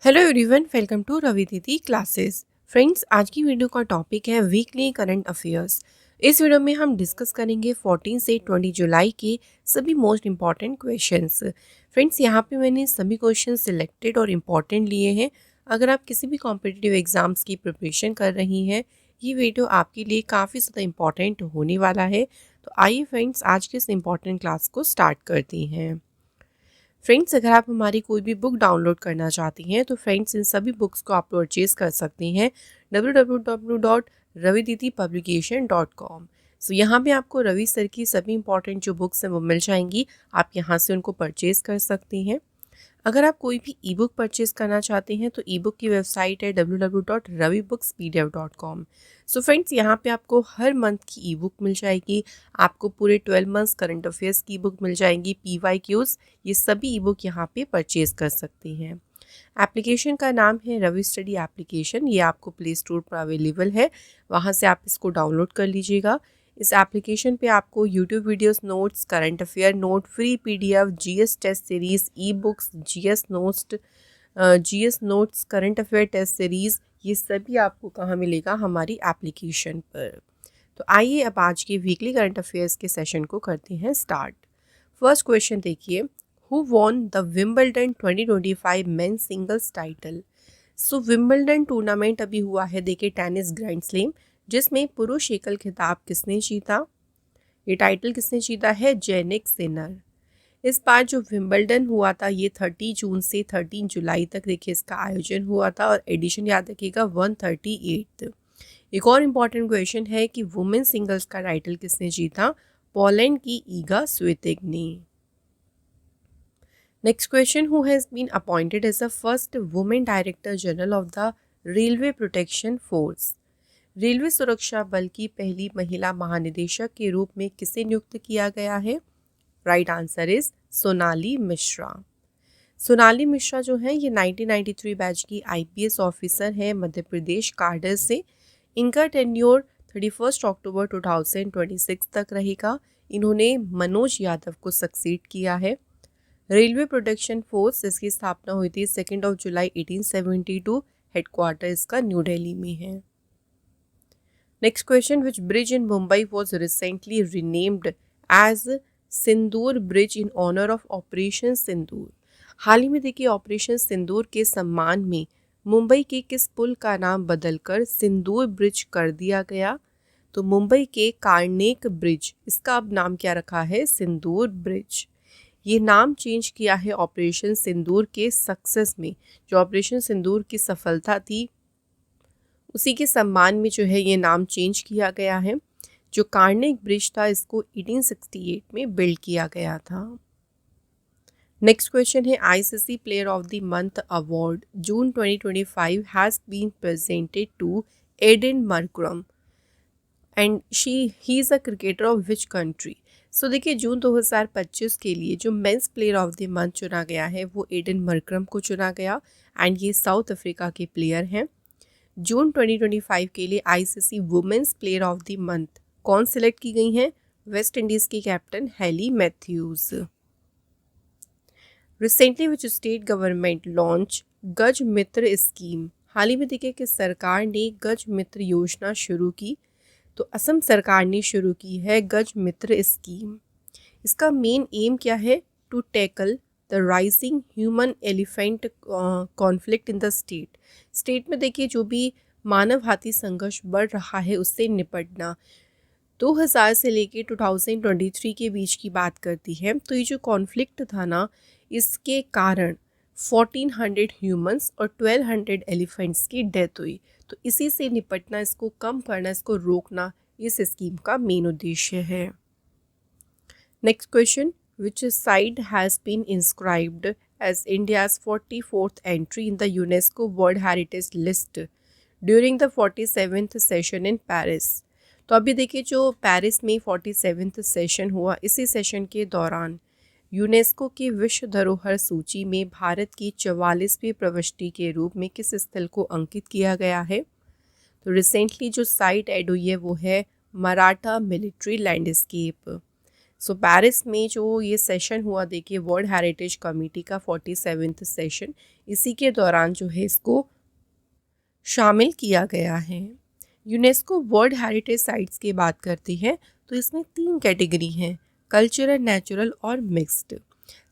Hello everyone, welcome to Ravi Didi classes. Friends, आज की video का टॉपिक है वीकली करंट अफेयर्स। इस वीडियो में हम डिस्कस करेंगे 14 से 20 जुलाई के सभी मोस्ट इम्पॉर्टेंट क्वेश्चंस। फ्रेंड्स, यहाँ पे मैंने सभी क्वेश्चन सिलेक्टेड और इम्पॉर्टेंट लिए हैं। अगर आप किसी भी कॉम्पिटिटिव एग्जाम्स की प्रिपरेशन कर रही हैं, ये वीडियो आपके लिए काफ़ी ज़्यादा इम्पॉर्टेंट होने वाला है। तो आइए फ्रेंड्स, आज के इस इम्पॉर्टेंट क्लास को स्टार्ट करती हैं। फ्रेंड्स, अगर आप हमारी कोई भी बुक डाउनलोड करना चाहती हैं तो फ्रेंड्स इन सभी बुक्स को आप परचेज़ कर सकती हैं www.ravididipublication.com। सो यहाँ पे आपको रवि सर की सभी इंपॉर्टेंट जो बुक्स हैं वो मिल जाएंगी। आप यहाँ से उनको परचेज़ कर सकती हैं। अगर आप कोई भी ई बुक परचेज़ करना चाहते हैं तो ई बुक की वेबसाइट है www.ravibookspdf.com। सो फ्रेंड्स, यहाँ पे आपको हर मंथ की ई बुक मिल जाएगी। आपको पूरे 12 मंथ्स करंट अफेयर्स की बुक मिल जाएंगी, PYQs, ये सभी ई बुक यहाँ पे परचेज़ कर सकती हैं। एप्लीकेशन का नाम है रवि स्टडी एप्लीकेशन। ये आपको प्ले स्टोर पर अवेलेबल है, वहाँ से आप इसको डाउनलोड कर लीजिएगा। इस एप्लीकेशन पे आपको YouTube videos, notes, current affair note, free PDF, GS test series, e books, GS notes, current affair test series, ये सभी आपको कहाँ मिलेगा? हमारी एप्लीकेशन पर। तो आइए अब आज के वीकली करंट अफेयर्स के सेशन को करते हैं स्टार्ट। फर्स्ट क्वेश्चन देखिए, who won the Wimbledon 2025 men's singles title? So Wimbledon tournament अभी हुआ है, देखिए टेनिस ग्रैंड स्लैम, जिसमें पुरुष एकल खिताब किसने जीता? ये टाइटल किसने जीता है? Jannik Sinner. इस बार जो विंबलडन हुआ था ये 30 जून से 13 जुलाई तक देखिए इसका आयोजन हुआ था और एडिशन याद रखिएगा 138। एक और इम्पॉर्टेंट क्वेश्चन है कि वुमेन सिंगल्स का टाइटल किसने जीता? पोलैंड की ईगा स्वितेक ने। Next question, who has been appointed as the first women director general of the railway protection force? Railway सुरक्षा बल की पहली महिला महानिदेशक के रूप में किसे नियुक्त किया गया है? Right answer is Sonali Mishra. Sonali Mishra जो है ये 1993 बैच की IPS ऑफिसर है मध्य प्रदेश कार्डर से। इनका टेन्योर 31 अक्टूबर 2026 तक रहेगा। इन्होंने मनोज यादव को सक्सीड किया है। रेलवे प्रोटेक्शन फोर्स, इसकी स्थापना हुई थी 2 जुलाई 1872। हेडक्वार्टर इसका न्यू दिल्ली में है। Next question, which bridge in Mumbai was recently renamed as Sindoor bridge in honour of operation Sindoor? हाल ही में देखिए ऑपरेशन सिंदूर के सम्मान में मुंबई के किस पुल का नाम बदलकर सिंदूर ब्रिज कर दिया गया? तो मुंबई के कार्नेक ब्रिज, इसका अब नाम क्या रखा है? सिंदूर ब्रिज। ये नाम चेंज किया है ऑपरेशन सिंदूर के सक्सेस में। जो ऑपरेशन सिंदूर की सफलता थी उसी के सम्मान में जो है ये नाम चेंज किया गया है। जो कार्नेक ब्रिज था इसको 1868 में बिल्ड किया गया था। नेक्स्ट क्वेश्चन है, ICC player of the month award June 2025 has been presented to Aiden Markram and he is a cricketer of which country? So देखिए जून 2025 के लिए जो men's player of the month चुना गया है वो एडन मरक्रम को चुना गया एंड ये साउथ अफ्रीका के प्लेयर हैं। जून 2025 के लिए ICC women's player of the month कौन सिलेक्ट की गई हैं? वेस्ट इंडीज़ की captain Hayley Matthews. Recently which state government launch गज मित्र स्कीम? हाल ही में देखिए कि सरकार ने गज मित्र योजना शुरू की। तो असम सरकार ने शुरू की है गज मित्र स्कीम। इसका मेन एम क्या है? To tackle the rising human elephant conflict in the state में देखिए जो भी मानव हाथी संघर्ष बढ़ रहा है उससे निपटना। 2000 से लेके 2023 के बीच की बात करती है। तो ये जो कॉन्फ्लिक्ट था ना, इसके कारण 1400 ह्यूमंस और 1200 एलिफेंट्स की डेथ हुई। तो इसी से निपटना, इसको कम करना, इसको रोकना इस स्कीम का मेन उद्देश्य है। Next question, which site has been inscribed as India's 44th entry in the UNESCO world heritage list during the 47th session in Paris? तो अभी देखिए जो पेरिस में 47th सेशन हुआ, इसी सेशन के दौरान यूनेस्को की विश्व धरोहर सूची में भारत की 44वीं प्रविष्टि के रूप में किस स्थल को अंकित किया गया है? तो रिसेंटली जो साइट ऐड हुई है वो है मराठा मिलिट्री लैंडस्केप। सो पेरिस में जो ये सेशन हुआ देखिए वर्ल्ड हेरिटेज कमेटी का 47वां सेशन, इसी के दौरान जो है इसको शामिल किया गया है। यूनेस्को वर्ल्ड हेरिटेज साइट्स की बात करती है तो इसमें 3 कैटेगरी हैं, कल्चरल, नेचुरल और मिक्स्ड।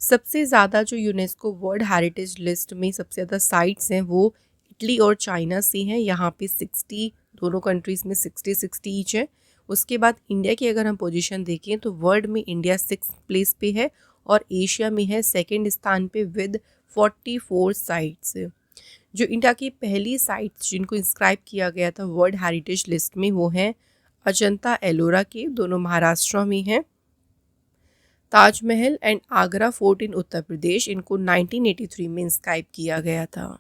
सबसे ज़्यादा जो यूनेस्को वर्ल्ड हेरिटेज लिस्ट में सबसे ज़्यादा साइट्स हैं वो इटली और चाइना से हैं, यहाँ पे 60, दोनों कंट्रीज़ में 60-60 ईच है। उसके बाद इंडिया की अगर हम पोजीशन देखें तो वर्ल्ड में इंडिया 6th प्लेस पे है और एशिया में है 2nd स्थान पे विद 44 साइट्स। जो इंडिया की पहली साइट्स जिनको इंस्क्राइब किया गया था वर्ल्ड हेरिटेज लिस्ट में वो हैं अजंता एलोरा के, दोनों महाराष्ट्र में हैं। Taj Mahal and Agra fort in Uttar Pradesh, इनको 1983 में इंस्क्राइब किया गया था।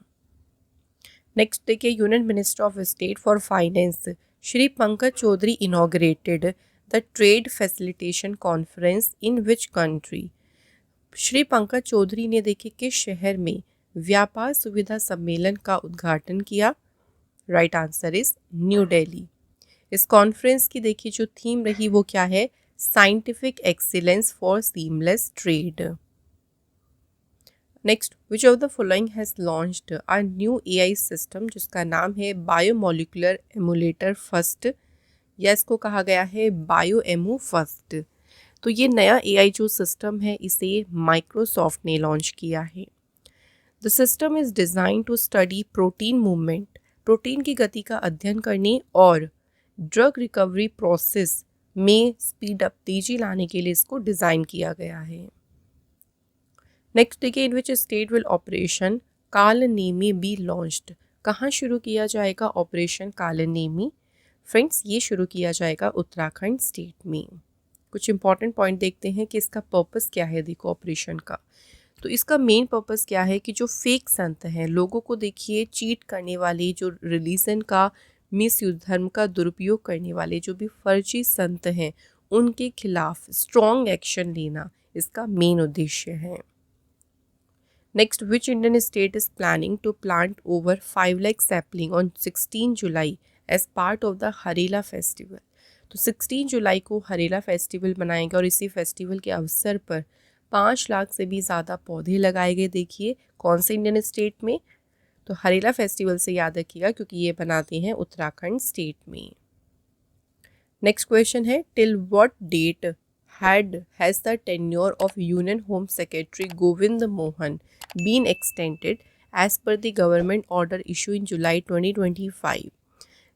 नेक्स्ट देखिए union minister of state for finance Shri Pankaj Chaudhary inaugurated the trade facilitation conference in which country. Shri Pankaj Chaudhary ने देखिए किस शहर में व्यापार सुविधा सम्मेलन का उद्घाटन किया। Right answer is new Delhi. इस कॉन्फ्रेंस की देखिए जो थीम रही वो क्या है, scientific excellence for seamless trade. Next, which of the following has launched a new AI system जिसका नाम है बायोमोलिकुलर एमुलेटर फर्स्ट, या इसको कहा गया है बायो एमू फर्स्ट। तो ये नया एआई जो सिस्टम है इसे माइक्रोसॉफ्ट ने लॉन्च किया है। The system is design to study protein movement, protein की गति का अध्ययन करने और ड्रग रिकवरी प्रोसेस में स्पीड अप, तेजी लाने के लिए इसको डिज़ाइन किया गया है। नेक्स्ट देखिए in which state will operation Kalanemi be launched, कहाँ शुरू किया जाएगा ऑपरेशन कालनेमी। फ्रेंड्स ये शुरू किया जाएगा उत्तराखंड स्टेट में। कुछ इंपॉर्टेंट पॉइंट देखते हैं कि इसका पर्पस क्या है। देखो ऑपरेशन का तो इसका मेन पर्पस क्या है कि जो फेक संत हैं, लोगों को देखिए चीट करने वाले, जो रिलीजन का मिसयूज, धर्म का दुरुपयोग करने वाले जो भी फर्जी संत हैं उनके खिलाफ स्ट्रॉन्ग एक्शन लेना इसका मेन उद्देश्य है। Next, which Indian state is planning to plant over 5 lakh sapling on 16 July as part of the Harela festival. तो 16 जुलाई को हरेला फेस्टिवल मनाएंगे और इसी फेस्टिवल के अवसर पर 5 लाख से भी ज़्यादा पौधे लगाए गए। देखिए कौन से इंडियन स्टेट में, तो हरेला फेस्टिवल से याद रखिएगा क्योंकि ये बनाते हैं उत्तराखंड स्टेट में। नेक्स्ट क्वेश्चन है, till what date has the tenure of Union Home Secretary Govind Mohan been extended as per the government order issued in July 2025?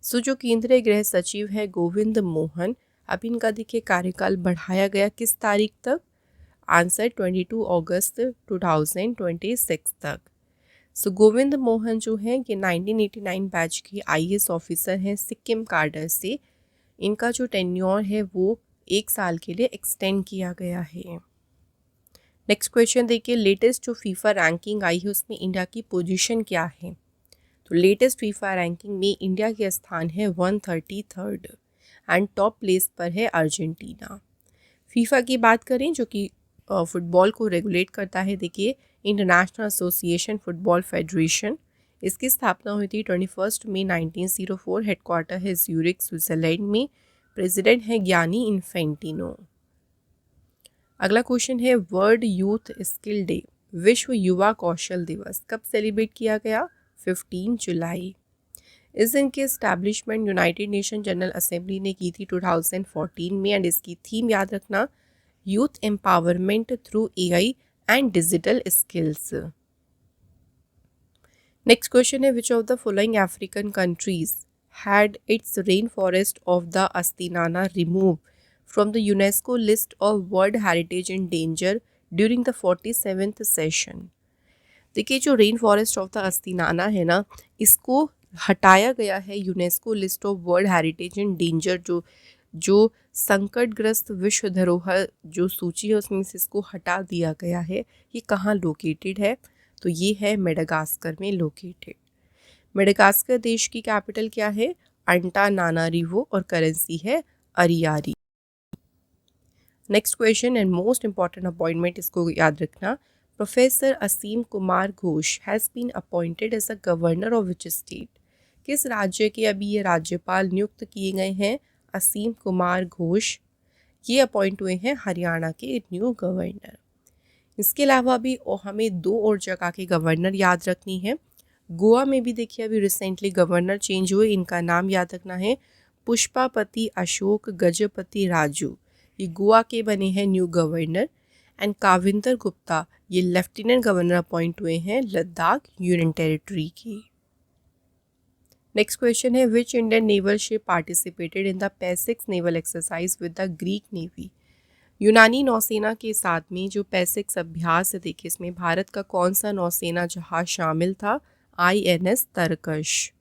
सो जो केंद्रीय गृह सचिव है गोविंद मोहन, अब इनका देखिए कार्यकाल बढ़ाया गया किस तारीख तक? आंसर 22 अगस्त 2026 तक। सो गोविंद मोहन जो हैं ये 1989 बैच के आईएएस ऑफिसर हैं सिक्किम कार्डर से। इनका जो टेन्योर है वो 1 साल के लिए एक्सटेंड किया गया है। नेक्स्ट क्वेश्चन देखिए, लेटेस्ट जो फीफा रैंकिंग आई है उसमें इंडिया की पोजीशन क्या है? तो लेटेस्ट फीफा रैंकिंग में इंडिया के स्थान है 133rd एंड टॉप प्लेस पर है अर्जेंटीना। फीफा की बात करें जो कि फुटबॉल को रेगुलेट करता है, देखिए इंटरनेशनल एसोसिएशन फुटबॉल फेडरेशन, इसकी स्थापना हुई थी 21 मई 1904, हेडक्वार्टर है ज्यूरिख स्विट्जरलैंड में, प्रेसिडेंट है ज्ञानी इन्फेंटिनो। अगला क्वेश्चन है, वर्ल्ड यूथ स्किल डे, विश्व युवा कौशल दिवस कब सेलिब्रेट किया गया? 15 जुलाई। इस दिन की establishment United nation general assembly ने की थी 2014 में एंड इसकी थीम याद रखना, youth empowerment through AI and digital skills. Next question है, which of the following African countries had its rainforest of the Astinana removed from the UNESCO list of World Heritage in Danger during the 47th session? देखिए जो rain forest of the अस्तिनाना है ना, इसको हटाया गया है UNESCO list of world heritage in danger, जो संकटग्रस्त विश्व धरोहर जो सूची है उसमें से इसको हटा दिया गया है। ये कहाँ लोकेटेड है? तो ये है मेडागास्कर में लोकेटेड। मेडागास्कर देश की कैपिटल क्या है? अंटानानारिवो और करेंसी है ariary. Next question and most important appointment, इसको याद रखना, professor Ashim Kumar Ghosh has been appointed as a governor of which state? किस राज्य के अभी ये राज्यपाल नियुक्त किए गए हैं? असीम कुमार घोष। ये अपॉइंट हुए हैं हरियाणा के न्यू गवर्नर। इसके अलावा भी हमें 2 और जगह के गवर्नर याद रखनी है। गोवा में भी देखिए अभी रिसेंटली गवर्नर चेंज हुए, इनका नाम याद रखना है पुष्पापति अशोक गजपति राजू, ये गोवा के बने हैं new governor. And Kavinder Gupta ये लेफ्टिनेंट गवर्नर अपॉइंट हुए हैं लद्दाख यूनियन टेरिटरी की। नेक्स्ट क्वेश्चन है which Indian naval ship participated in the PASSEX naval exercise with the Greek navy. यूनानी नौसेना के साथ में जो पैसिक्स अभ्यास है देखिए इसमें भारत का कौन सा नौसेना जहाज शामिल था, INS तरकश।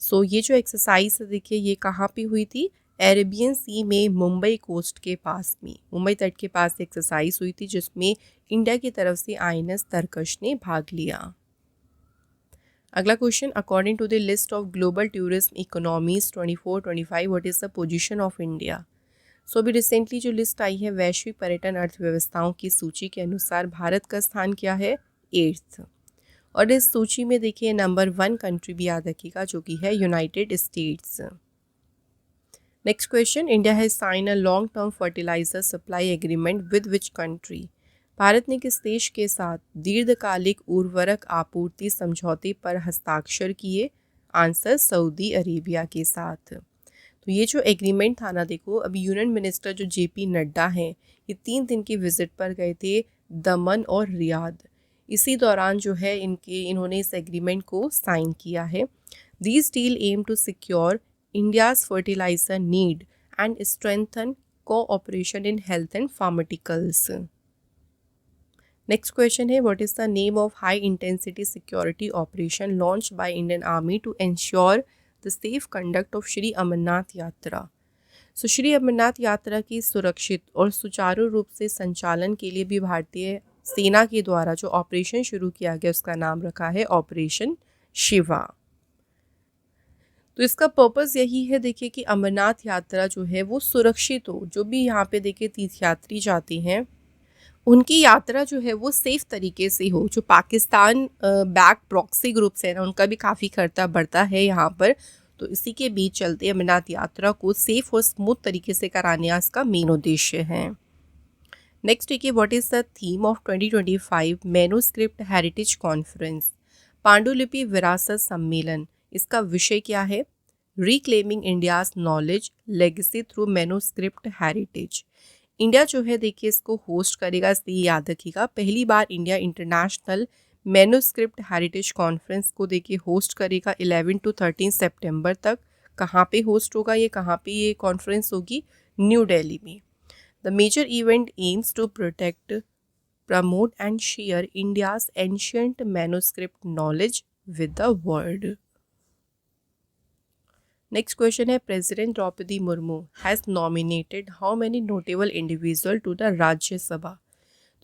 सो ये जो एक्सरसाइज है देखिए ये कहाँ पे हुई थी, अरेबियन सी में मुंबई कोस्ट के पास में, मुंबई तट के पास एक्सरसाइज हुई थी जिसमें इंडिया की तरफ से INS तरकश ने भाग लिया। अगला question, according to the list of global tourism economies 24-25 what is the position of India. So अभी रिसेंटली जो लिस्ट आई है वैश्विक पर्यटन अर्थव्यवस्थाओं की सूची के अनुसार भारत का स्थान क्या है, 8th। और इस सूची में देखिए नंबर 1 कंट्री भी याद रखिएगा जो कि है United States. Next question, India has sign a long term fertilizer supply agreement with which country. Bharat ने किस देश के साथ दीर्घकालिक उर्वरक आपूर्ति समझौते पर हस्ताक्षर किए, आंसर सऊदी अरेबिया के साथ। तो ये जो एग्रीमेंट था ना देखो, अभी यूनियन मिनिस्टर जो JP नड्डा हैं ये 3 दिन की विजिट पर गए थे दमन और रियाद। इसी दौरान जो है इन्होंने इस एग्रीमेंट को साइन किया है। This deal aims to secure India's fertiliser need and strengthen cooperation in health and pharmaceuticals. Next question है what is the name of high intensity security operation launched by Indian army to ensure the safe conduct of Shri Amarnath Yatra. So Shri Amarnath यात्रा की सुरक्षित और सुचारू रूप से संचालन के लिए भी भारतीय सेना के द्वारा जो ऑपरेशन शुरू किया गया उसका नाम रखा है ऑपरेशन शिवा। तो इसका पर्पस यही है देखिए कि अमरनाथ यात्रा जो है वो सुरक्षित हो, जो भी यहाँ पे देखिए तीर्थयात्री जाते हैं उनकी यात्रा जो है वो सेफ तरीके से हो। जो पाकिस्तान बैक प्रॉक्सी ग्रुप्स है ना उनका भी काफ़ी खर्चा बढ़ता है यहाँ पर, तो इसी के बीच चलते अमरनाथ यात्रा को सेफ और स्मूथ तरीके से कराने का इसका मेन उद्देश्य है। नेक्स्ट देखिए what is the theme of 2025 manuscript heritage conference. पांडुलिपि विरासत सम्मेलन, इसका विषय क्या है, reclaiming India's knowledge legacy through manuscript heritage. India जो है देखिए इसको होस्ट करेगा, इसलिए याद रखिएगा पहली बार India international manuscript heritage conference को देखिए होस्ट करेगा 11 to 13 सितंबर तक। कहाँ पे होस्ट होगा, ये कहाँ पे ये कॉन्फ्रेंस होगी, न्यू दिल्ली में। The major event aims to protect promote and share India's ancient manuscript knowledge with the world. Next question है president Droupadi Murmu has nominated how many notable individual to the Rajya Sabha.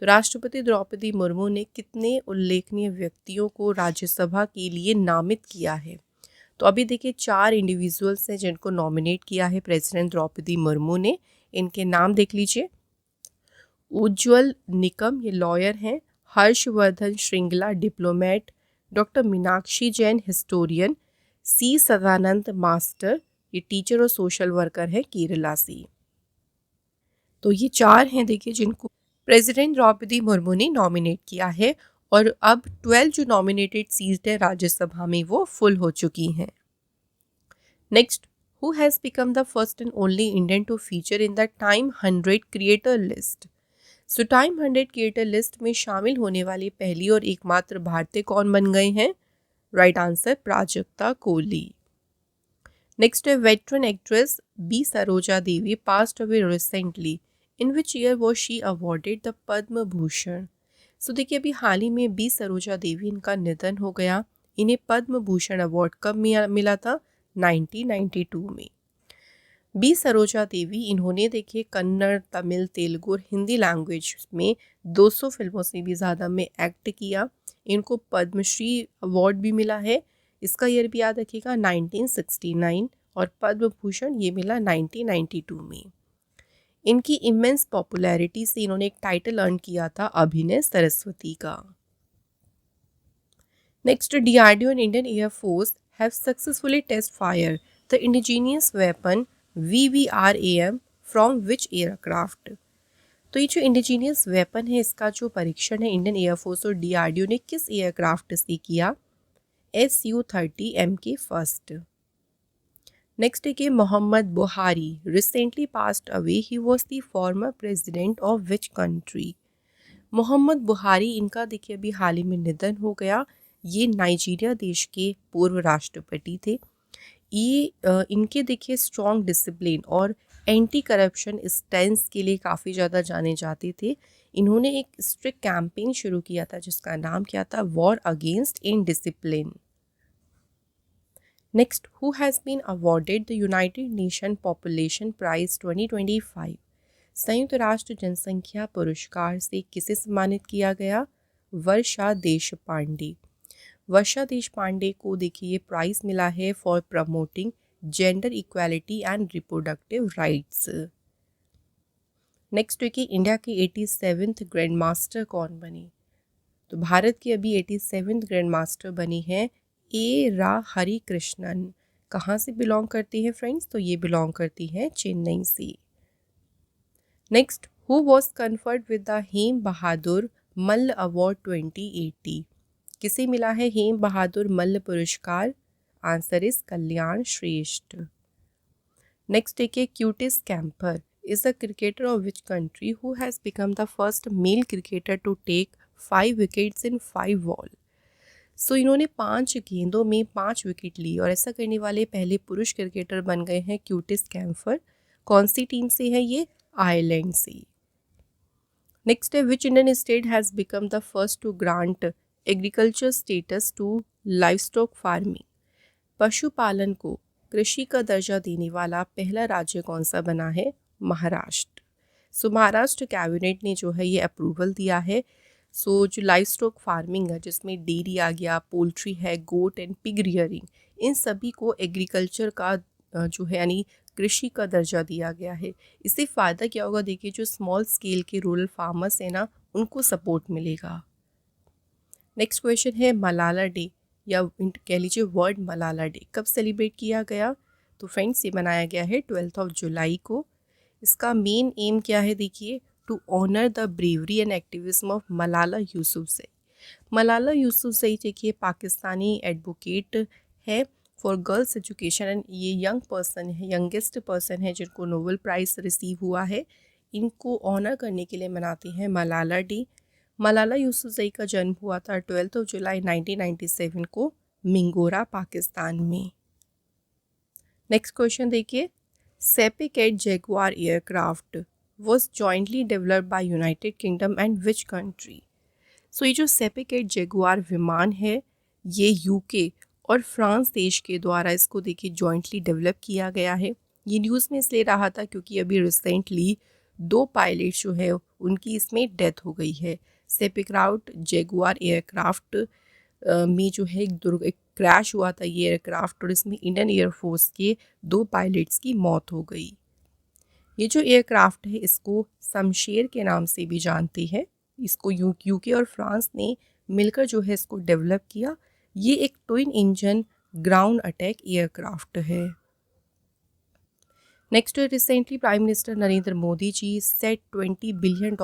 तो राष्ट्रपति द्रौपदी मुर्मू ने कितने उल्लेखनीय व्यक्तियों को राज्यसभा के लिए नामित किया है। तो अभी देखिए 4 इंडिविजुअल्स हैं जिनको नॉमिनेट किया है प्रेसिडेंट द्रौपदी मुर्मू ने, इनके नाम देख लीजिए। उज्ज्वल निकम ये लॉयर हैं, Harshvardhan Shringla diplomat, doctor Meenakshi Jain historian, C Sadanand master ये टीचर और सोशल वर्कर है केरला से। तो ये 4 हैं देखिए जिनको प्रेसिडेंट द्रौपदी मुर्मू ने नॉमिनेट किया है, और अब 12 जो नॉमिनेटेड सीट है राज्यसभा में वो फुल हो चुकी हैं। Next, who has become the first and only Indian to feature in the Time 100 creator list. So Time 100 creator list में शामिल होने वाली पहली और एकमात्र भारतीय कौन बन गए हैं, right answer Prajakta Kohli. Next है veteran actress B Saroja Devi passed away recently, in which year was she awarded the Padma Bhushan. So देखिए अभी हाल ही में बी सरोजा देवी इनका निधन हो गया, इन्हें पद्म भूषण अवार्ड कब मिला था, 1992 में। बी सरोजा देवी इन्होंने देखिए कन्नड़, तमिल, तेलुगु और हिंदी लैंग्वेज में 200 फिल्मों से भी ज़्यादा में एक्ट किया। इनको पद्मश्री अवार्ड भी मिला है, इसका ईयर भी याद रखिएगा 1969, और पद्म भूषण ये मिला 1992 में। इनकी इमेंस पॉपुलैरिटी से इन्होंने एक टाइटल अर्न किया था अभिनय सरस्वती का। Next, DRDO and Indian air force have successfully test fire the indigenous weapon VVRAM from which aircraft. तो ये जो इंडिजीनियस वेपन है इसका जो परीक्षण है इंडियन एयरफोर्स और डीआरडीओ ने किस एयरक्राफ्ट से किया? Su-30 first. नेक्स्ट है कि Mohammed Buhari recently passed away, he was the former president of which country? Mohammed Buhari इनका देखिए अभी हाल ही में निधन हो गया। ये नाइजीरिया देश के पूर्व राष्ट्रपति थे। ये इनके देखिए स्ट्रॉन्ग डिसिप्लिन और एंटी करप्शन स्टैंस के लिए काफ़ी ज़्यादा जाने जाते थे। इन्होंने एक स्ट्रिक्ट कैंपेन शुरू किया था जिसका नाम क्या था? War against indiscipline. Next, who has been awarded the United Nation population prize 2025? संयुक्त राष्ट्र जनसंख्या पुरस्कार से किसे सम्मानित किया गया? वर्षा देशपांडे। वर्षा देशपांडे को देखिए ये प्राइज़ मिला है for promoting gender equality and reproductive rights. Next है कि इंडिया के 87th ग्रैंड मास्टर कौन बने? तो भारत की अभी 87th ग्रैंड मास्टर बनी है ए रा हरि कृष्णन। कहाँ से बिलोंग करती है फ्रेंड्स? तो ये बिलोंग करती है चेन्नई से। Next, who was conferred with the Hem Bahadur Malla award 2080? किसे मिला है हेम बहादुर मल्ल पुरस्कार? Answer is Kalyan Shreshtha. Next है Curtis Campher is a cricketer of which country who has become the first male cricketer to take 5 wickets in 5 ball? So इन्होंने 5 गेंदों में 5 wicket ली और ऐसा करने वाले पहले पुरुष क्रिकेटर बन गए हैं क्यूटिस कैंपर। कौन सी टीम से है ये? आयरलैंड से। नेक्स्ट है which Indian state has become the first to grant agriculture status to livestock farming? पशुपालन को कृषि का दर्जा देने वाला पहला राज्य कौन सा बना है? महाराष्ट्र। सो महाराष्ट्र कैबिनेट ने जो है ये अप्रूवल दिया है। सो जो लाइव स्टॉक फार्मिंग है जिसमें डेयरी आ गया, पोल्ट्री है, गोट एंड पिग रियरिंग, इन सभी को एग्रीकल्चर का जो है यानी कृषि का दर्जा दिया गया है। इससे फ़ायदा क्या होगा? देखिए जो स्मॉल स्केल के रूरल फार्मर्स हैं ना उनको सपोर्ट मिलेगा। नेक्स्ट क्वेश्चन है मलाला डे या कह लीजिए वर्ल्ड मलाला डे कब सेलिब्रेट किया गया? तो फ्रेंड्स ये मनाया गया है 12 जुलाई को। इसका मेन एम क्या है? देखिए to honour the bravery and activism of Malala Yousafzai. Malala Yousafzai देखिए पाकिस्तानी एडवोकेट है फॉर गर्ल्स एजुकेशन एंड ये यंग पर्सन है, यंगेस्ट पर्सन है जिनको नोबेल प्राइज़ रिसीव हुआ है। इनको ऑनर करने के लिए मनाते हैं मलाला डे। मलाला यूसुफजई का जन्म हुआ था 12 जुलाई 1997 को मिंगोरा पाकिस्तान में। नेक्स्ट क्वेश्चन देखिए, SEPECAT Jaguar aircraft was jointly developed by United Kingdom and which country? So ये जो सेपिकेट जैगुआर विमान है ये यूके और फ्रांस देश के द्वारा इसको देखिए जॉइंटली डेवलप किया गया है। ये न्यूज़ में इसलिए रहा था क्योंकि अभी रिसेंटली 2 पायलट जो है उनकी इसमें डेथ हो गई है। सेपिक्राउट जैगुआर एयरक्राफ्ट में जो है एक क्रैश हुआ था ये एयरक्राफ्ट और इसमें इंडियन एयरफोर्स के 2 पायलट्स की मौत हो गई। ये जो एयरक्राफ्ट है इसको शमशेर के नाम से भी जानते हैं। इसको यूके और फ्रांस ने मिलकर जो है इसको डेवलप किया। ये एक twin engine ground attack aircraft है। Next, recently prime minister Narendra Modi ji set $20 billion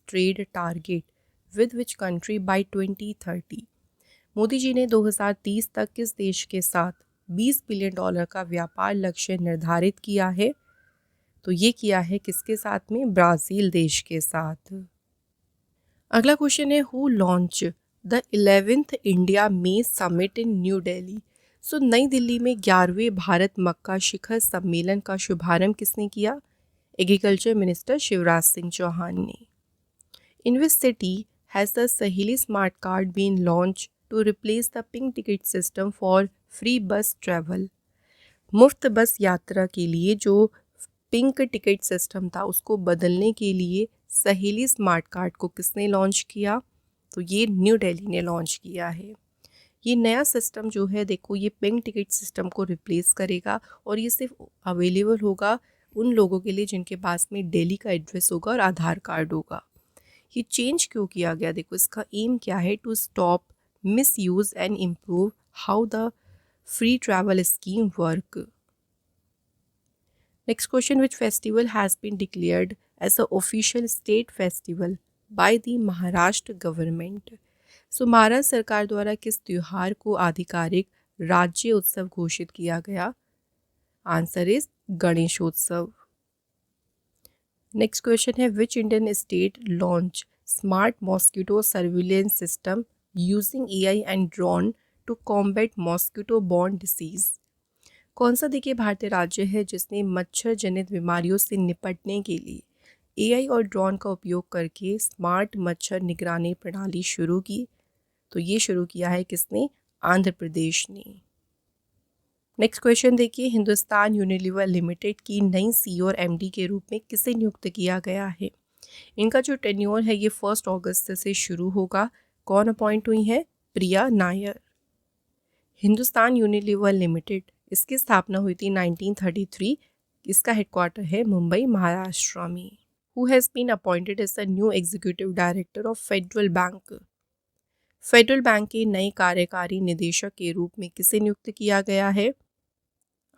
trade target with which country by 2030? Modi ji ने 2030 तक किस देश के साथ $20 बिलियन का व्यापार लक्ष्य निर्धारित किया है? तो ये किया है किसके साथ में? ब्राज़ील देश के साथ। अगला क्वेश्चन है who launch the 11th India May summit in new Delhi? So नई दिल्ली में 11वें भारत मक्का शिखर सम्मेलन का शुभारंभ किसने किया? एग्रीकल्चर मिनिस्टर शिवराज सिंह चौहान ने। In which city has the Saheli smart card been launch to replace the pink ticket system for free bus travel? मुफ्त bus यात्रा के लिए जो पिंक टिकट सिस्टम था उसको बदलने के लिए सहेली स्मार्ट कार्ड को किसने लॉन्च किया? तो ये न्यू दिल्ली ने लॉन्च किया है। ये नया सिस्टम जो है देखो ये पिंक टिकट सिस्टम को रिप्लेस करेगा और ये सिर्फ अवेलेबल होगा उन लोगों के लिए जिनके पास में दिल्ली का एड्रेस होगा और आधार कार्ड होगा। ये चेंज क्यों किया गया? देखो इसका एम क्या है? To stop misuse and improve how the free travel scheme work. Next question, which festival has been declared as the official state festival by the Maharashtra government? सो महाराष्ट्र सरकार द्वारा किस त्योहार को आधिकारिक राज्य उत्सव घोषित किया गया? Answer is Ganeshotsav. Next question है, which Indian state launch smart mosquito surveillance system using AI and drone to combat mosquito borne disease? कौन सा देखिए भारतीय राज्य है जिसने मच्छर जनित बीमारियों से निपटने के लिए एआई और ड्रोन का उपयोग करके स्मार्ट मच्छर निगरानी प्रणाली शुरू की? तो ये शुरू किया है किसने? आंध्र प्रदेश ने। नेक्स्ट क्वेश्चन देखिए, हिंदुस्तान यूनिलीवर लिमिटेड की नई सीईओ और एमडी के रूप में किसे नियुक्त किया गया है? इनका जो टेन्योर है ये 1 अगस्त से शुरू होगा। कौन अपॉइंट हुई है? प्रिया नायर। हिंदुस्तान यूनिलीवर लिमिटेड, इसकी स्थापना हुई थी 1933। इसका हेडक्वार्टर है मुंबई, महाराष्ट्र में। Who has been appointed as the new executive director of Federal Bank? Federal Bank के नए कार्यकारी निदेशक के रूप में किसे नियुक्त किया गया है?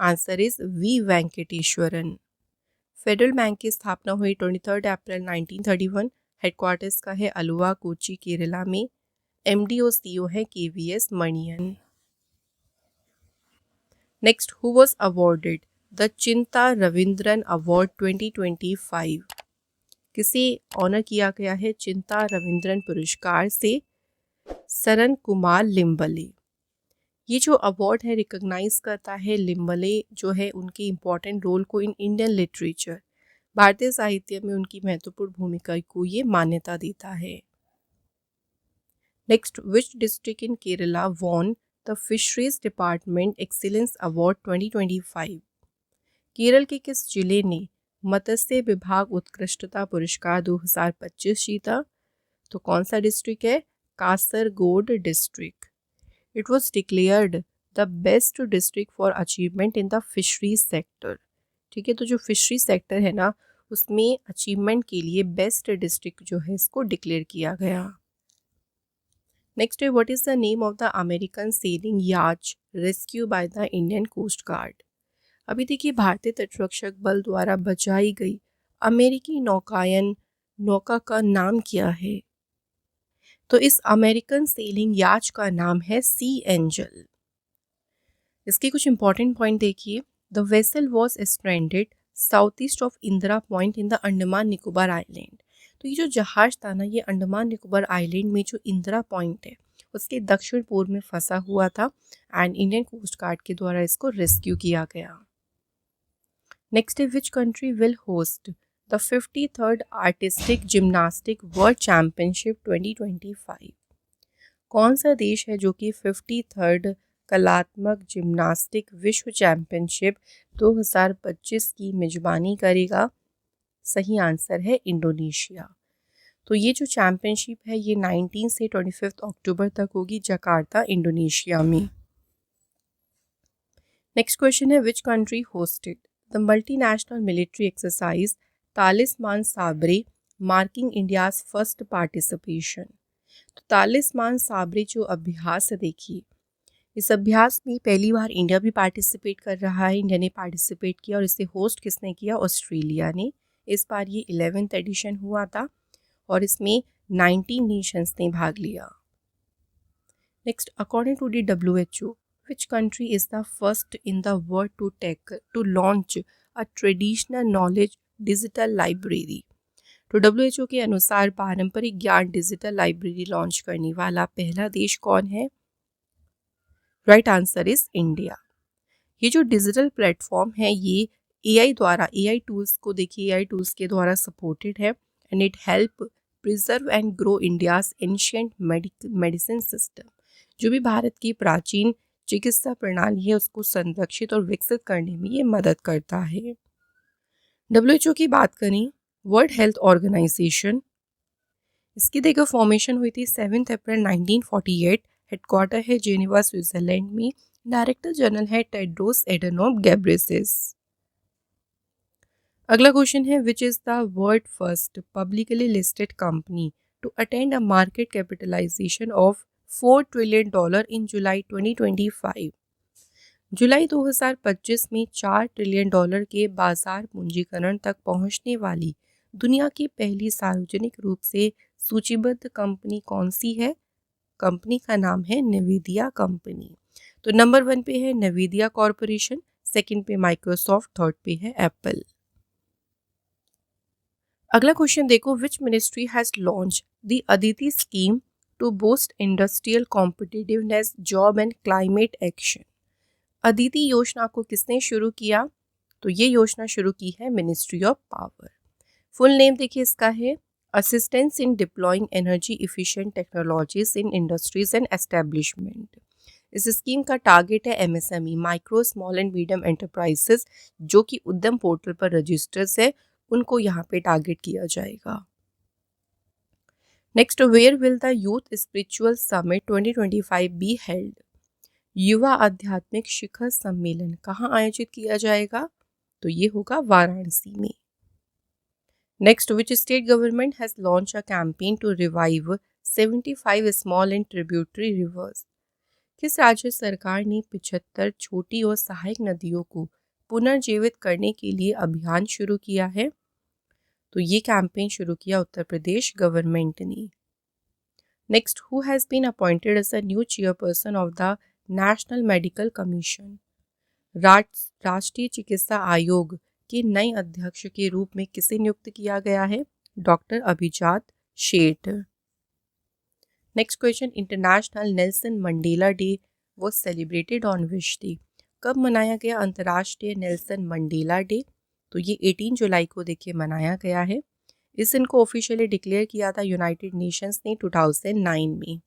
Answer is V Venkateswaran. Federal Bank की स्थापना हुई 23 अप्रैल 1931। हेडक्वार्टर्स का है अलुवा, कोची, केरला में। एमडी और सीईओ है KVS Manian. Next, who was awarded the चिंता रविंद्रन अवार्ड 2025? किसे ऑनर किया गया है चिंता रविंद्रन पुरस्कार से? सरन कुमार लिम्बले। ये जो अवार्ड है रिकॉग्नाइज करता है लिम्बले जो है उनके इम्पॉर्टेंट रोल को इन इंडियन लिटरेचर, भारतीय साहित्य में उनकी महत्वपूर्ण भूमिका को ये मान्यता देता है। Next, which district in Kerala won the fisheries department excellence award 2025? Kerala के किस जिले ने मत्स्य विभाग उत्कृष्टता पुरस्कार 2025 जीता? तो कौन सा डिस्ट्रिक्ट है? Kasaragod district. It was declared the best district for achievement in the fisheries sector. ठीक है, तो जो फिशरी सेक्टर है ना उसमें अचीवमेंट के लिए बेस्ट डिस्ट्रिक्ट जो है इसको डिक्लेयर किया गया। नेक्स्ट है, what is the name of the American sailing yacht rescue by the Indian coast guard? अभी देखिए भारतीय तटरक्षक बल द्वारा बचाई गई अमेरिकी नौकायन नौका का नाम क्या है? तो इस अमेरिकन सेलिंग याच का नाम है सी एंजल। इसके कुछ इंपॉर्टेंट पॉइंट देखिए। The vessel was stranded south east of Indira point in the Andaman Nicobar island. तो ये जो जहाज था ना ये अंडमान निकोबार आइलैंड में जो इंदिरा पॉइंट है उसके दक्षिण पूर्व में फंसा हुआ था एंड इंडियन कोस्ट गार्ड के द्वारा इसको रेस्क्यू किया गया। नेक्स्ट है, which country will host the 53rd artistic gymnastic world championship 2025? कौन सा देश है जो कि 53rd कलात्मक जिम्नास्टिक विश्व चैम्पियनशिप 2025 की मेजबानी करेगा? सही आंसर है इंडोनेशिया। तो ये जो चैम्पियनशिप है ये 19 से 25 अक्टूबर तक होगी जकार्ता, इंडोनेशिया में। नेक्स्ट क्वेश्चन है, which country hosted the multinational military exercise Talisman Sabre marking India's first participation? तो तालिस्मान साबरे जो अभ्यास है देखिए, इस अभ्यास में पहली बार इंडिया भी पार्टिसिपेट कर रहा है। इंडिया ने पार्टिसिपेट किया और इसे होस्ट किसने किया? ऑस्ट्रेलिया ने। इस बार ये 11th एडिशन हुआ था और इसमें 19 नेशंस ने भाग लिया। Next, according to the WHO, which country is the first in the world to launch a traditional knowledge digital library? तो WHO के अनुसार पारंपरिक ज्ञान डिजिटल लाइब्रेरी लॉन्च करने वाला पहला देश कौन है? Right answer is India. ये जो डिजिटल प्लेटफॉर्म है ये AI टूल्स को देखिए AI टूल्स के द्वारा सपोर्टेड है and it help preserve and grow India's ancient medicine system. जो भी भारत की प्राचीन चिकित्सा प्रणाली है उसको संरक्षित और विकसित करने में ये मदद करता है। WHO की बात करें, वर्ल्ड हेल्थ ऑर्गेनाइजेशन, इसकी देखो फॉर्मेशन हुई थी 7 अप्रैल 1948। हेडक्वार्टर है जेनेवा, स्विट्जरलैंड में। डायरेक्टर जनरल है टेड्रोस एडनोम गेब्रेयेसस। अगला क्वेश्चन है, which is the world first publicly listed company to attend a market capitalisation of $4 trillion in July 2025? जुलाई 2025 में $4 ट्रिलियन के बाजार पूंजीकरण तक पहुंचने वाली दुनिया की पहली सार्वजनिक रूप से सूचीबद्ध कंपनी कौन सी है? कंपनी का नाम है नवीदिया कंपनी। तो नंबर 1 पे है नवीदिया कॉरपोरेशन, सेकंड पे माइक्रोसॉफ्ट, थर्ड पे है एप्पल। अगला क्वेश्चन देखो, which ministry has launch the Aditi scheme to boost industrial competitiveness, job and climate action. Aditi योजना को किसने शुरू किया? तो ये योजना शुरू की है ministry of power. Full name देखिए इसका है assistance in deploying energy efficient technologies in industries and establishment. इस स्कीम का टारगेट है MSME, micro small and medium enterprises, जो कि उद्यम पोर्टल पर रजिस्टर्स है, उनको यहाँ पे टारगेट किया जाएगा। Next, where will the youth spiritual summit 2025 be held? युवा आध्यात्मिक शिखर सम्मेलन कहाँ आयोजित किया जाएगा? तो ये होगा वाराणसी में। Next, which state government has launch a campaign to revive 75 small and tributary rivers? किस राज्य सरकार ने 75 छोटी और सहायक नदियों को पुनर्जीवित करने के लिए अभियान शुरू किया है? तो ये कैंपेन शुरू किया उत्तर प्रदेश गवर्नमेंट ने। Next, who has been appointed as a new chairperson of the national medical commission? राष्ट्रीय चिकित्सा आयोग के नए अध्यक्ष के रूप में किसे नियुक्त किया गया है? डॉक्टर अभिजात Sheth. Next question, international Nelson Mandela day was celebrated on which day? कब मनाया गया अंतर्राष्ट्रीय नेल्सन मंडेला डे? तो ये 18 जुलाई को देखिए मनाया गया है। इस दिन को ऑफिशियली डिक्लेयर किया था यूनाइटेड नेशंस ने 2009 में।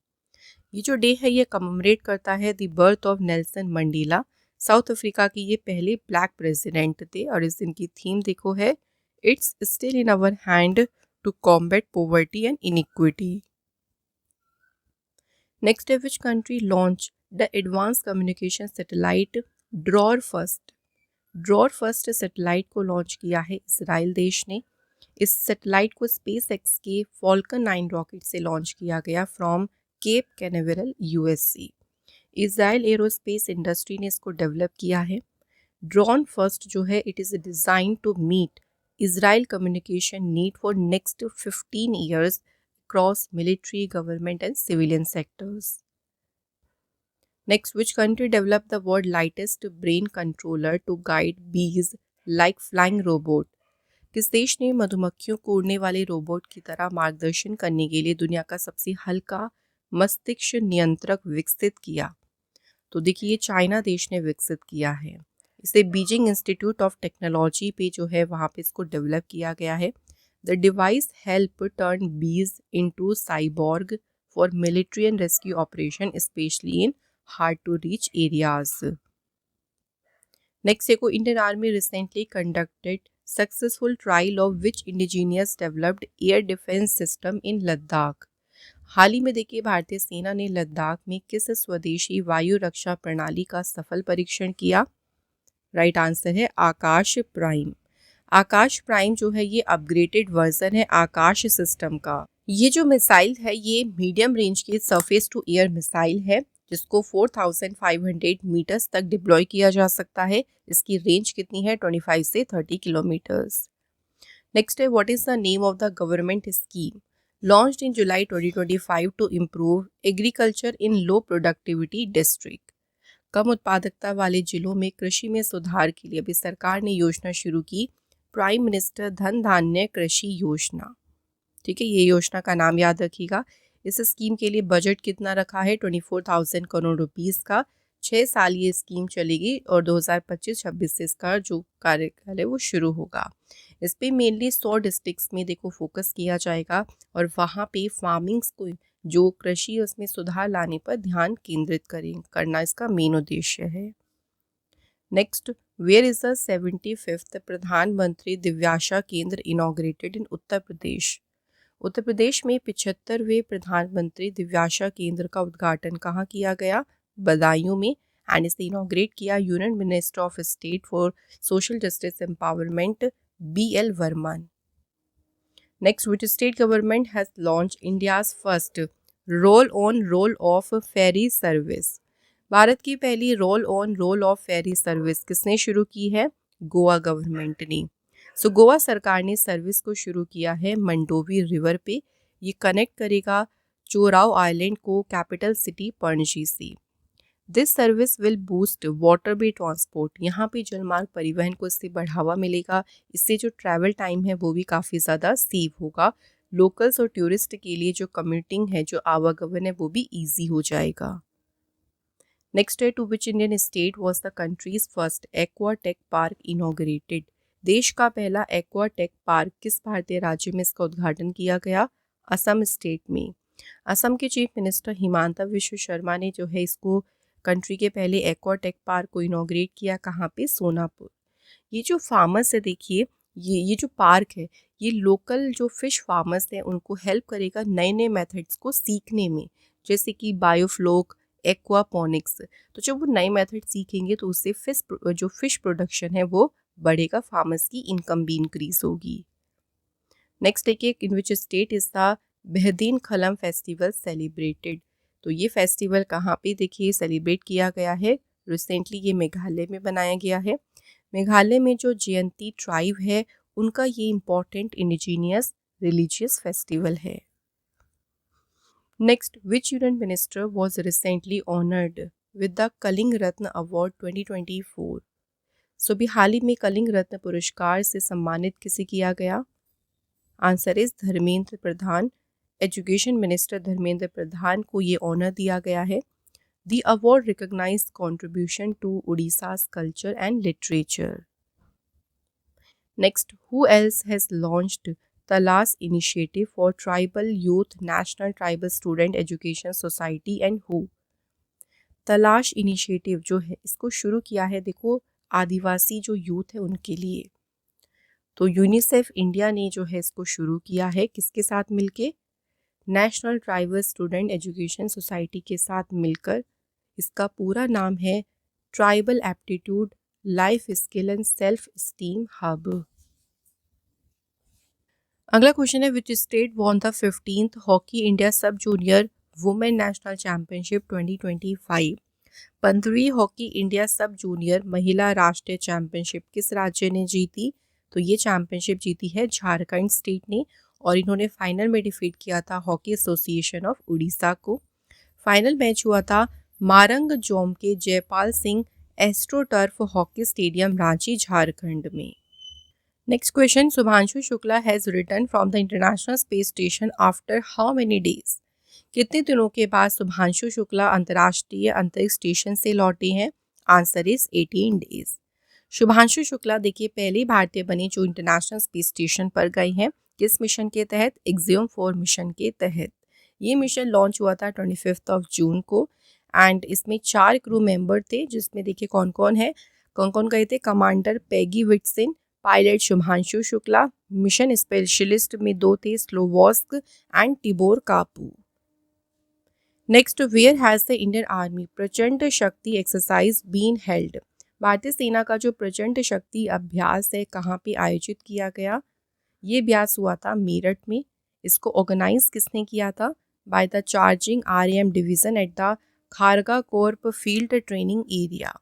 ये जो डे है ये कमेमोरेट करता है the birth of Nelson Mandela. South Africa के ये पहले ब्लैक प्रेसिडेंट थे और इस दिन की थीम देखो है it's still in our hand to combat poverty and inequity. Next है, which country launch the advance communication satellite Dror first? Dror first satellite को लॉन्च किया है इसराइल देश ने। इस सैटेलाइट को स्पेस एक्स के फॉल्कन 9 रॉकेट से लॉन्च किया गया from Cape Canaveral USA. Israel aerospace industry ने इसको डेवलप किया है। ड्रॉन फर्स्ट जो है it is design to meet Israel communication need for next 15 years across military, government and civilian sectors. Next, which country developed the world's lightest brain controller to guide bees like flying robot? किस देश ने मधुमक्खियों को उड़ने वाले robot की तरह मार्गदर्शन करने के लिए दुनिया का सबसे हल्का मस्तिष्क नियंत्रक विकसित किया? तो देखिए चाइना देश ने विकसित किया है। इसे बीजिंग इंस्टीट्यूट ऑफ टेक्नोलॉजी पे जो है वहाँ पे इसको डेवलप किया गया है। The device help turn bees into cyborg for military and rescue operation, especially in hard to reach areas. Next देखो, Indian Army recently conducted successful trial of which indigenous developed air defense system in Ladakh? हाल ही में देखिए भारतीय सेना ने लद्दाख में किस स्वदेशी वायु रक्षा प्रणाली का सफल परीक्षण किया? राइट आंसर है आकाश प्राइम। आकाश प्राइम जो है ये अपग्रेडेड वर्जन है आकाश सिस्टम का। ये जो मिसाइल है ये मीडियम रेंज की सरफेस टू एयर मिसाइल है जिसको 4500 मीटर्स तक डिप्लॉय किया जा सकता है। इसकी रेंज कितनी है? 25 से 30 किलोमीटर्स। नेक्स्ट है, what is the name of the government scheme launched in July 2025 to improve agriculture in low productivity district? कम उत्पादकता वाले जिलों में कृषि में सुधार के लिए अभी सरकार ने योजना शुरू की, प्राइम मिनिस्टर धन धान्य कृषि योजना। ठीक है, ये योजना का नाम याद रखिएगा। इस स्कीम के लिए बजट कितना रखा है? 24,000 करोड़ रुपीस का। 6 साल ये स्कीम चलेगी और 2025-26 से इसका जो कार्यकाल है वो शुरू होगा। इस पे मेनली 100 डिस्ट्रिक्ट्स में देखो फोकस किया जाएगा और वहाँ पे फार्मिंग्स को जो कृषि उसमें सुधार लाने पर ध्यान केंद्रित करना इसका मेन उद्देश्य है। Next, where is the 75th प्रधानमंत्री दिव्याशा केंद्र इनॉग्रेटेड इन उत्तर प्रदेश? उत्तर प्रदेश में 75वें प्रधानमंत्री दिव्याशा केंद्र का उद्घाटन कहाँ किया गया? बदायूं में। एंड इसे इनॉग्रेट किया union minister of state for social justice empowerment BL Varman. Next, which state government has launch India's first roll on roll of ferry service? Bharat की पहली roll on roll of ferry service किसने शुरू की है? Goa government ने। गोवा सरकार ने सर्विस को शुरू किया है मंडोवी रिवर पे। ये कनेक्ट करेगा चोराव आइलैंड को कैपिटल सिटी पणजी से। This service will boost water way transport. यहाँ पे जलमार्ग परिवहन को इससे बढ़ावा मिलेगा। इससे जो ट्रैवल टाइम है वो भी काफ़ी ज़्यादा सेव होगा। लोकल्स और टूरिस्ट के लिए जो कम्यूटिंग है, जो आवागमन है, वो भी ईजी हो जाएगा। नेक्स्ट है, to which Indian state was the country's first aquatech park inaugurated? देश का पहला एक्वाटेक पार्क किस भारतीय राज्य में इसका उद्घाटन किया गया? असम स्टेट में। असम के चीफ मिनिस्टर हिमांता विश्व शर्मा ने जो है इसको कंट्री के पहले एक्वाटेक पार्क को इनॉग्रेट किया। कहाँ पे? सोनापुर। ये जो फार्मर्स है, देखिए ये जो पार्क है, ये लोकल जो फिश फार्मर्स हैं उनको हेल्प करेगा नए नए मेथड्स को सीखने में, जैसे कि बायोफ्लोक, एक्वापोनिक्स। तो जब वो नए मेथड सीखेंगे तो उससे फिश प्रोडक्शन है वो बढ़ेगा, फार्मर्स की इनकम भी इंक्रीज होगी। नेक्स्ट देखिए, in which state is the बेहदीन खलम फेस्टिवल सेलिब्रेटेड? तो ये फेस्टिवल कहाँ पे देखिए सेलिब्रेट किया गया है? रिसेंटली ये मेघालय में बनाया गया है। मेघालय में जो जयंती ट्राइब है उनका ये इम्पॉर्टेंट इंडिजीनियस रिलीजियस फेस्टिवल है। Next, which union minister was recently honoured with the Kalinga Ratna award 2024? सो भी हाल ही में कलिंग रत्न पुरस्कार से सम्मानित किसे किया गया? Answer is Dharmendra Pradhan. Education minister Dharmendra Pradhan को ये ऑनर दिया गया है। The award recognise contribution to Orissa's culture and literature. Next, who else has launched Talash initiative for tribal youth, national tribal student education society and who? Talash initiative जो है इसको शुरू किया है, देखो आदिवासी जो यूथ है उनके लिए। तो यूनिसेफ इंडिया ने जो है इसको शुरू किया है, किसके साथ मिलके? National tribal student education society के साथ मिलकर। इसका पूरा नाम है tribal aptitude life skill and self esteem hub. अगला क्वेश्चन है, which state won the 15th hockey India sub junior women national championship 2025? 15वीं हॉकी इंडिया सब जूनियर महिला राष्ट्रीय चैंपियनशिप किस राज्य ने जीती? तो ये चैंपियनशिप जीती है झारखंड स्टेट ने, और इन्होंने फाइनल में डिफीट किया था हॉकी एसोसिएशन ऑफ उड़ीसा को। फाइनल मैच हुआ था मारंग जोम के Jaipal Singh astroturf hockey stadium Ranchi Jharkhand में। Next question, Shubhanshu Shukla has return from the international space station after how many days? कितने दिनों के बाद शुभांशु शुक्ला अंतर्राष्ट्रीय अंतरिक्ष स्टेशन से लौटे हैं? Answer is 18 days. Shubhanshu Shukla देखिए पहले भारतीय बने जो इंटरनेशनल स्पेस स्टेशन पर गए हैं। किस मिशन के तहत? एक्सियम 4 मिशन के तहत। ये मिशन लॉन्च हुआ था 25 जून को, एंड इसमें 4 क्रू मेंबर थे, जिसमें देखिए कौन कौन गए थे? Commander Peggy Whitson, pilot Shubhanshu Shukla, mission specialist में 2 थे, Slawosz and Tibor Kapu. Next, where has the Indian army Prachand Shakti exercise been held? भारतीय सेना का जो प्रचंड शक्ति अभ्यास है कहाँ पे आयोजित किया गया? ये अभ्यास हुआ था मेरठ में। इसको ऑर्गेनाइज किसने किया था? By the charging RAM division at the Kharga corps field training area.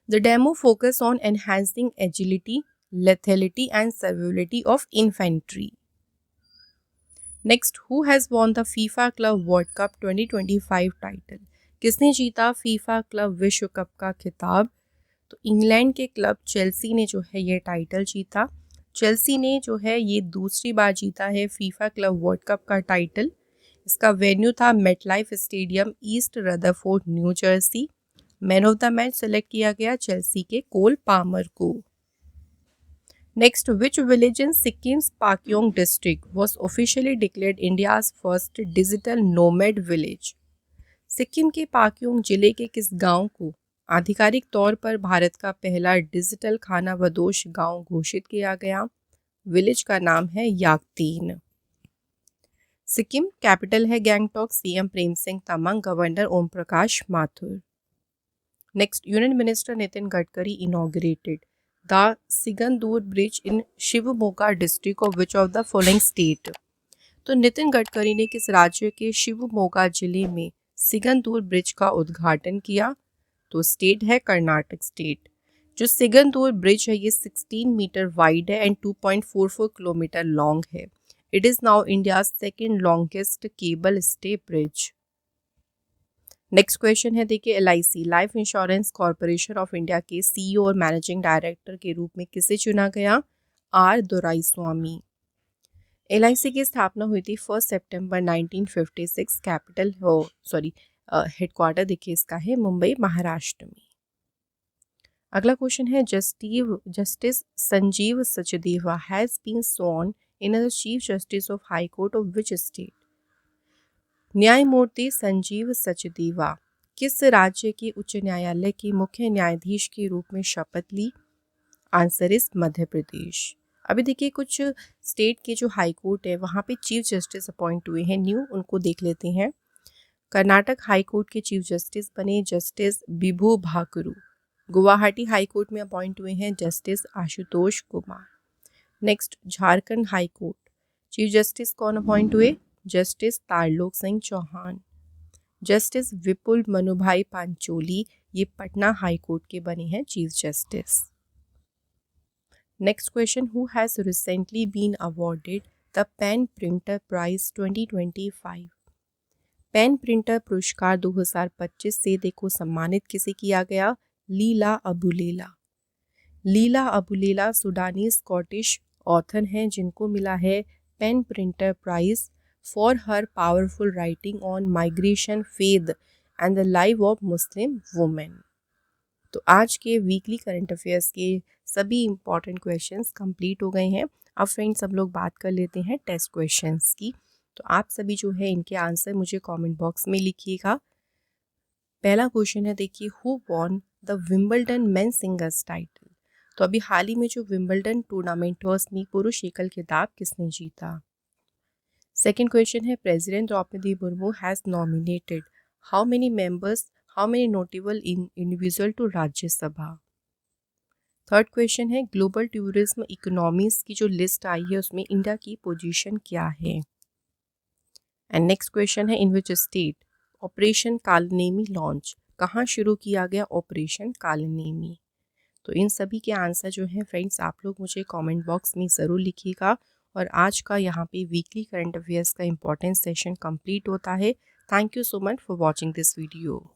The demo focused on enhancing agility, lethality and survivability of infantry. Next, who has won the FIFA Club World Cup 2025 title? किसने जीता FIFA club विश्व cup का खिताब? तो England के club Chelsea ने जो है ये टाइटल जीता। चेल्सी ने जो है ये दूसरी बार जीता है फीफा क्लब वर्ल्ड कप का टाइटल। इसका वेन्यू था MetLife stadium, east Rutherford, new Jersey. Man of the match select किया गया चेल्सी के कोल पामर को। Next, which village in Sikkim's Pakyong district was officially declared India's first digital nomad village? Sikkim के पाक्योंग जिले के किस गांव को आधिकारिक तौर पर भारत का पहला डिजिटल खानाबदोश गांव घोषित किया गया? विलेज का नाम है याकतीन। सिक्किम कैपिटल है Gangtok, CM Prem Singh Tamang, governor Om Prakash Mathur. Next, union minister Nitin Gadkari inaugurated the Sigandur bridge in Shivamogga district of which of the following state? तो नितिन गडकरी ने किस राज्य के शिवमोगा जिले में सिगंदूर ब्रिज का उद्घाटन किया? तो स्टेट है कर्नाटक स्टेट। जो सिगंदूर ब्रिज है ये 16 मीटर वाइड है एंड 2.44 किलोमीटर लॉन्ग है। It is now India second longest cable stay bridge. Next question है, देखिए LIC life insurance corporation of India के CEO और मैनेजिंग डायरेक्टर के रूप में किसे चुना गया? R दोराईस्वामी। LIC की स्थापना हुई थी 1 सितंबर 1956। कैपिटल हेडक्वार्टर देखिए इसका है मुंबई महाराष्ट्र में। अगला क्वेश्चन है, justice Sanjeev Sachdeva has been sworn in as chief justice of high court of which state? न्यायमूर्ति संजीव सचदेवा किस राज्य के उच्च न्यायालय के मुख्य न्यायाधीश के रूप में शपथ ली? Answer is Madhya Pradesh. अभी देखिए कुछ स्टेट के जो हाई कोर्ट है वहाँ पे चीफ जस्टिस अपॉइंट हुए हैं न्यू, उनको देख लेते हैं। कर्नाटक हाई कोर्ट के चीफ जस्टिस बने justice Vibhu Bakhru. Guwahati high court में अपॉइंट हुए हैं justice Ashutosh Kumar. Next Jharkhand high court chief justice कौन अपॉइंट हुए? जस्टिस तारलोक सिंह चौहान। जस्टिस विपुल मनुभाई पांचोली ये पटना हाई कोर्ट के बने हैं chief justice. Next question, who has recently been awarded the PEN printer prize 2025? PEN Pinter पुरस्कार 2025 से देखो सम्मानित किसे किया गया? लीला अबुलेला। लीला अबुलेला सुडानी स्कॉटिश ऑथर हैं जिनको मिला है PEN printer prize for her powerful writing on migration, faith and the life of Muslim women. तो आज के वीकली करंट अफेयर्स के सभी इंपॉर्टेंट क्वेश्चंस कंप्लीट हो गए हैं। अब फ्रेंड्स सब लोग बात कर लेते हैं टेस्ट क्वेश्चंस की। तो आप सभी जो है इनके आंसर मुझे कमेंट बॉक्स में लिखिएगा। पहला क्वेश्चन है, देखिए who won the Wimbledon main singles title? तो अभी हाल ही में जो विंबलडन टूर्नामेंट हुआ उसमें पुरुष एकल खिताब किसने जीता? सेकेंड क्वेश्चन है, president Droupadi Murmu has nominated how many members, how many notable individual to Rajya Sabha? Third question है, ग्लोबल टूरिज्म इकोनॉमीज की जो लिस्ट आई है उसमें इंडिया की पोजीशन क्या है? एंड नेक्स्ट क्वेश्चन है, in which state operation Kalanemi launch? कहाँ शुरू किया गया ऑपरेशन कालनेमी? तो इन सभी के आंसर जो हैं फ्रेंड्स आप लोग मुझे कमेंट बॉक्स में ज़रूर लिखिएगा। और आज का यहाँ पे वीकली करंट अफेयर्स का इंपॉर्टेंट सेशन कंप्लीट होता है। Thank you so much for watching this video.